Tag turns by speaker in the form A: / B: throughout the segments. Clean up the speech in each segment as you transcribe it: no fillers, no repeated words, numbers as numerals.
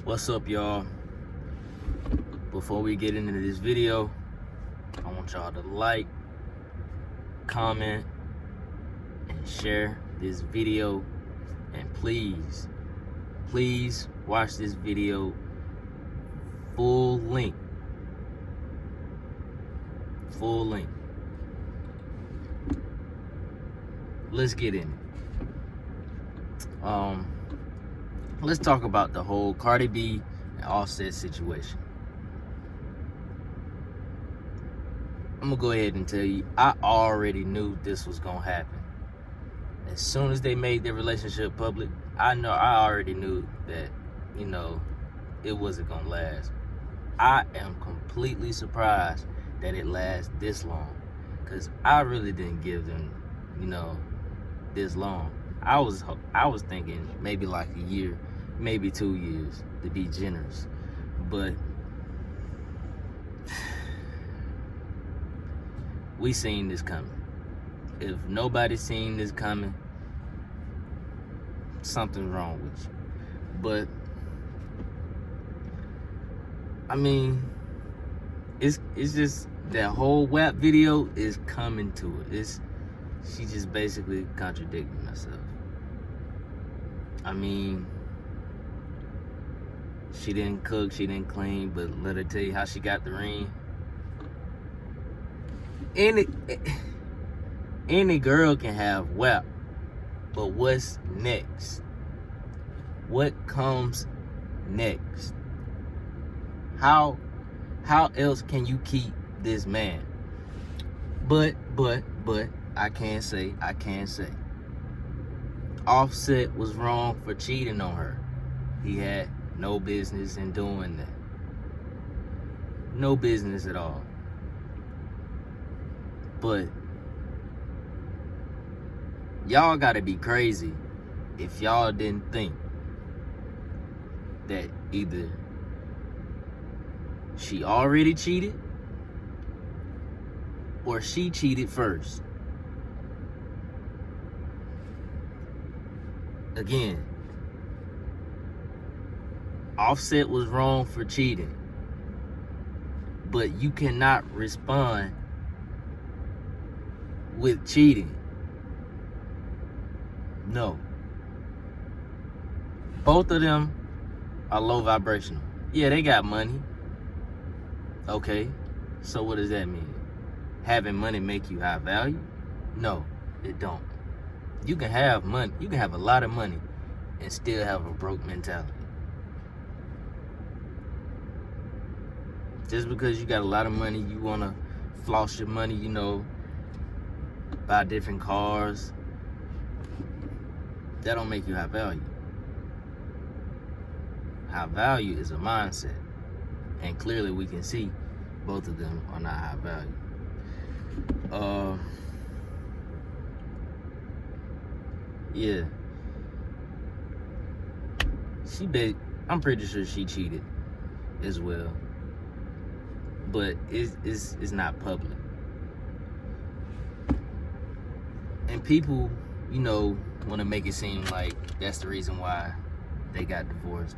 A: What's up, y'all? Before we get into this video, I want y'all to like, comment, and share this video. And please watch this video full length. Let's get in it. Let's talk about the whole Cardi B and Offset situation. I'm gonna go ahead and tell you, I already knew this was gonna happen. As soon as they made their relationship public, I already knew that, it wasn't gonna last. I am completely surprised that it lasts this long, because I really didn't give them, this long. I was thinking maybe like a year, maybe 2 years, to be generous. But we seen this coming. If nobody's seen this coming, something's wrong with you. But I mean, it's just that whole WAP video is coming to it. She just basically contradicting herself. I mean, she didn't cook, she didn't clean, but let her tell you how she got the ring. Any girl can have WAP, but what's next? What comes next? How else can you keep this man? But I can't say. Offset was wrong for cheating on her. He had no business in doing that. No business at all. But y'all gotta be crazy if y'all didn't think that either she already cheated or she cheated first. Again, Offset was wrong for cheating, but you cannot respond with cheating. No. Both of them are low vibrational. Yeah, they got money. Okay, so what does that mean? Having money make you high value? No, it don't. You can have money, you can have a lot of money and still have a broke mentality. Just because you got a lot of money, you want to floss your money, buy different cars, that don't make you high value. High value is a mindset. And clearly we can see both of them are not high value. Yeah. I'm pretty sure she cheated as well. But it's not public. And people, want to make it seem like that's the reason why they got divorced.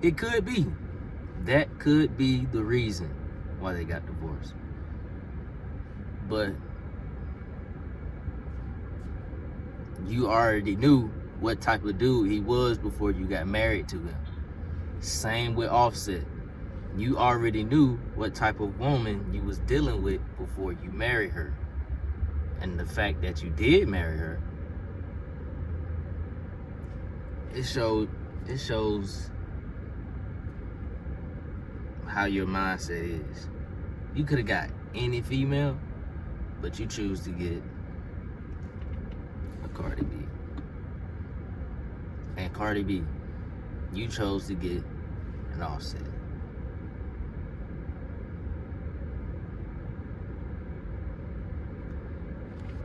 A: It could be. That could be the reason why they got divorced. But you already knew what type of dude he was before you got married to him. Same with Offset. You already knew what type of woman you was dealing with before you married her. And the fact that you did marry her, it shows how your mindset is. You could have got any female, but you choose to get a Cardi B. And Cardi B, you chose to get an Offset.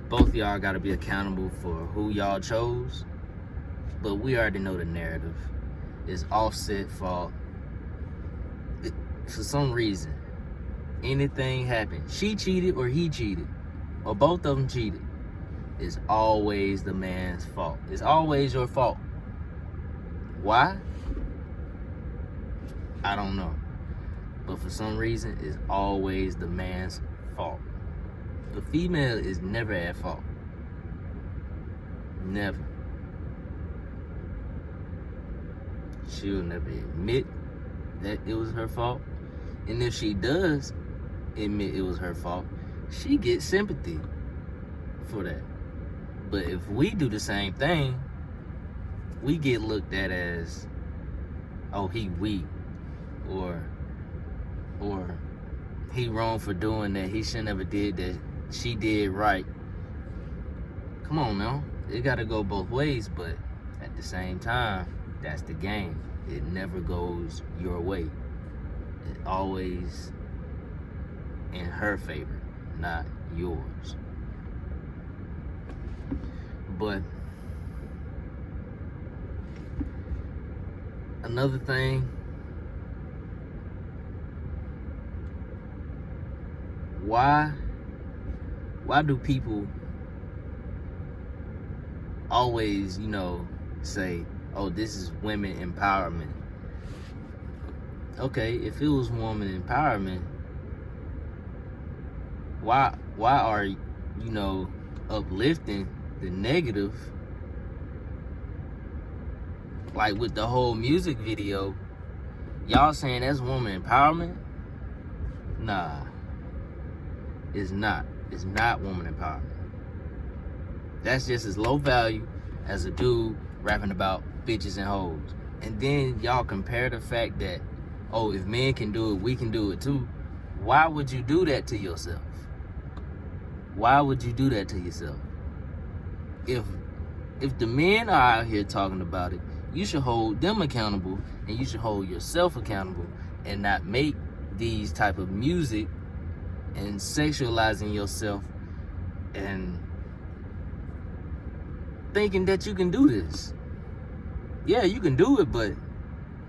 A: Both of y'all gotta be accountable for who y'all chose, but we already know the narrative. It's Offset's fault. For some reason, anything happened, she cheated or he cheated, or both of them cheated, it's always the man's fault. It's always your fault. Why? I don't know. But for some reason, it's always the man's fault. The female is never at fault. Never. She'll never admit that it was her fault. And if she does admit it was her fault, she gets sympathy for that. But if we do the same thing, we get looked at as, oh, he weak, or he wrong for doing that. He should never did that. She did right. Come on now. It gotta go both ways, but at the same time, that's the game. It never goes your way. It always in her favor, not yours. But another thing, why do people always, say, oh, this is women empowerment? Okay, if it was woman empowerment, why are uplifting the negative? Like with the whole music video, y'all saying that's woman empowerment? Nah, it's not. It's not woman empowerment. That's just as low value as a dude rapping about bitches and hoes. And then y'all compare the fact that, oh, if men can do it, we can do it too. Why would you do that to yourself? Why would you do that to yourself? If the men are out here talking about it, you should hold them accountable, and you should hold yourself accountable, and not make these type of music and sexualizing yourself and thinking that you can do this. Yeah, you can do it, but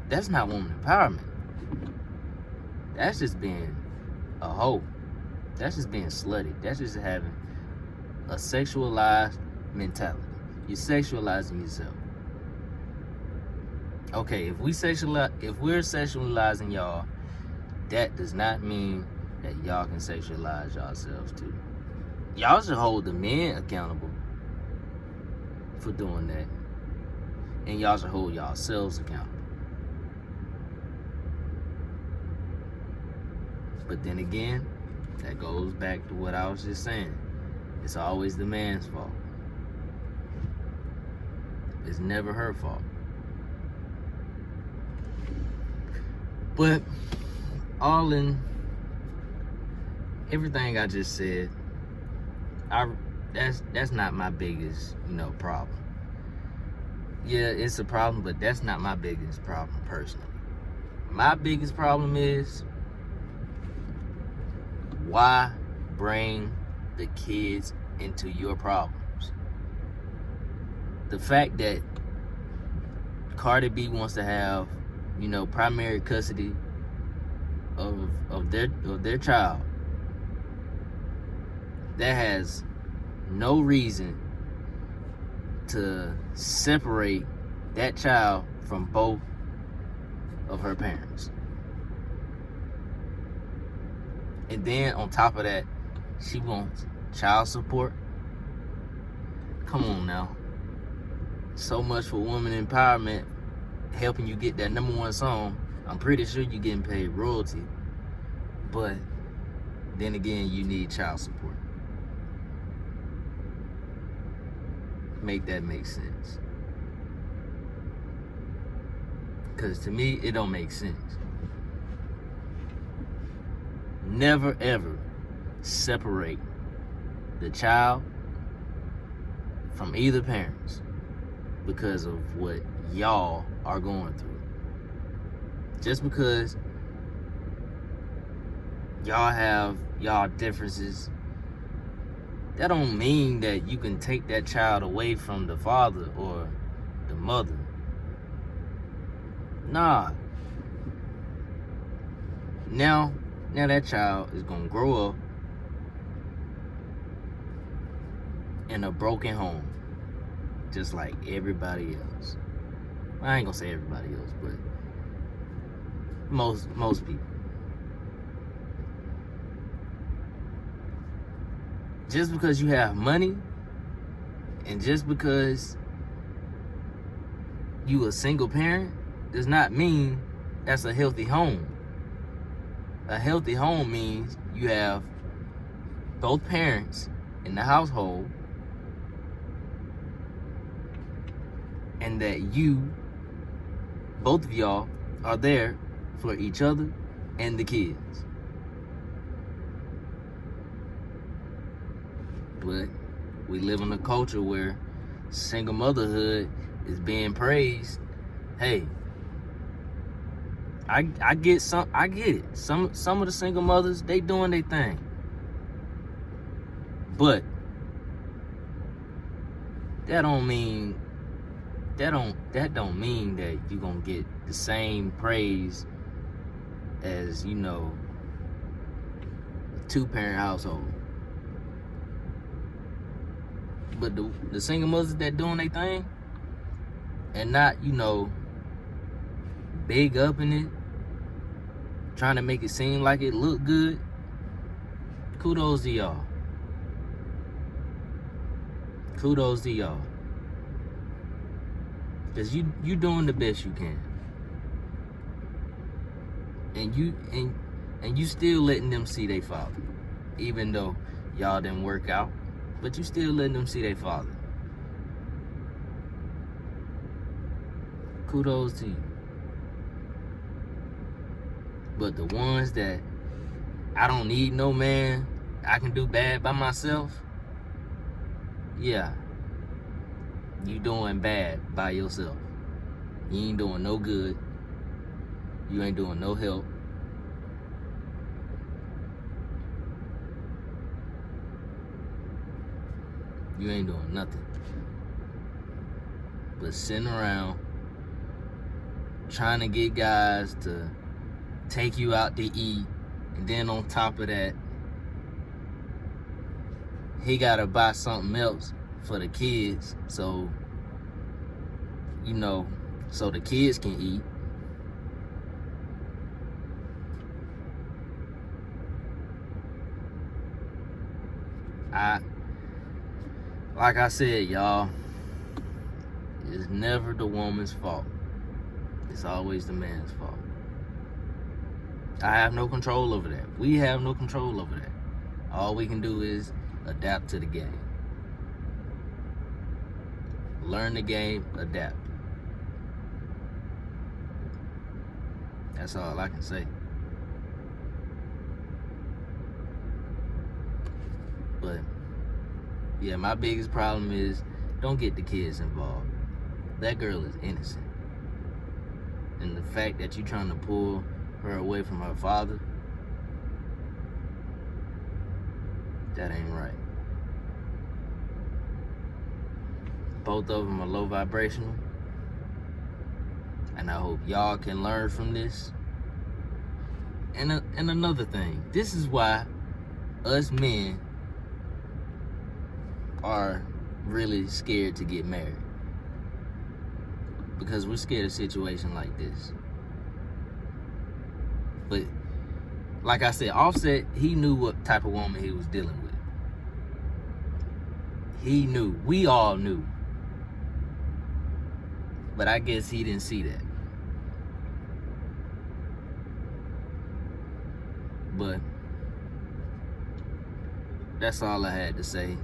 A: that's not woman empowerment. That's just being a hoe. That's just being slutty. That's just having a sexualized mentality. You're sexualizing yourself. Okay, if we're sexualizing y'all, that does not mean that y'all can sexualize yourselves too. Y'all should hold the men accountable for doing that, and y'all should hold yourselves accountable. But then again, that goes back to what I was just saying. It's always the man's fault. It's never her fault. But all in everything I just said, that's not my biggest, problem. Yeah, it's a problem, but that's not my biggest problem personally. My biggest problem is, why bring the kids into your problems? The fact that Cardi B wants to have, primary custody of their child, that has no reason to separate that child from both of her parents. And then on top of that, she wants child support. Come on now. So much for woman empowerment, helping you get that #1 song. I'm pretty sure you're getting paid royalty. But then again, you need child support. Make that make sense. Because to me, it don't make sense. Never ever separate the child from either parents because of what y'all are going through. Just because y'all have y'all differences, that don't mean that you can take that child away from the father or the mother. Nah. Now that child is gonna grow up in a broken home, just like everybody else. I ain't gonna say everybody else, but most people. Just because you have money and just because you a single parent does not mean that's a healthy home. A healthy home means you have both parents in the household and that both of y'all are there for each other and the kids. But we live in a culture where single motherhood is being praised. Hey, I get it. Some of the single mothers, they doing their thing. But that don't mean that you're gonna get the same praise as, a 2-parent household. But the single mothers that doing their thing and not, big up in it, trying to make it seem like it look good, kudos to y'all. Kudos to y'all. Cause you doing the best you can. And you still letting them see their father. Even though y'all didn't work out, but you still letting them see their father. Kudos to you. But the ones that I don't need no man, I can do bad by myself, yeah, you doing bad by yourself. You ain't doing no good. You ain't doing no help. You ain't doing nothing but sitting around trying to get guys to take you out to eat, and then on top of that, he gotta buy something else for the kids, so the kids can eat. Like I said, y'all, it's never the woman's fault. It's always the man's fault. I have no control over that. We have no control over that. All we can do is adapt to the game. Learn the game, adapt. That's all I can say. But yeah, my biggest problem is don't get the kids involved. That girl is innocent. And the fact that you're trying to pull her away from her father, that ain't right. Both of them are low vibrational. And I hope y'all can learn from this. And another thing, this is why us men are really scared to get married. Because we're scared of a situation like this. But like I said, Offset, he knew what type of woman he was dealing with. He knew. We all knew. But I guess he didn't see that. But that's all I had to say.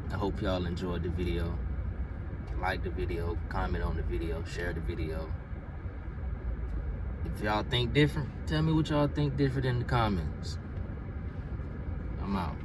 A: I hope y'all enjoyed the video. Like the video, comment on the video, share the video. If y'all think different, tell me what y'all think different in the comments. I'm out.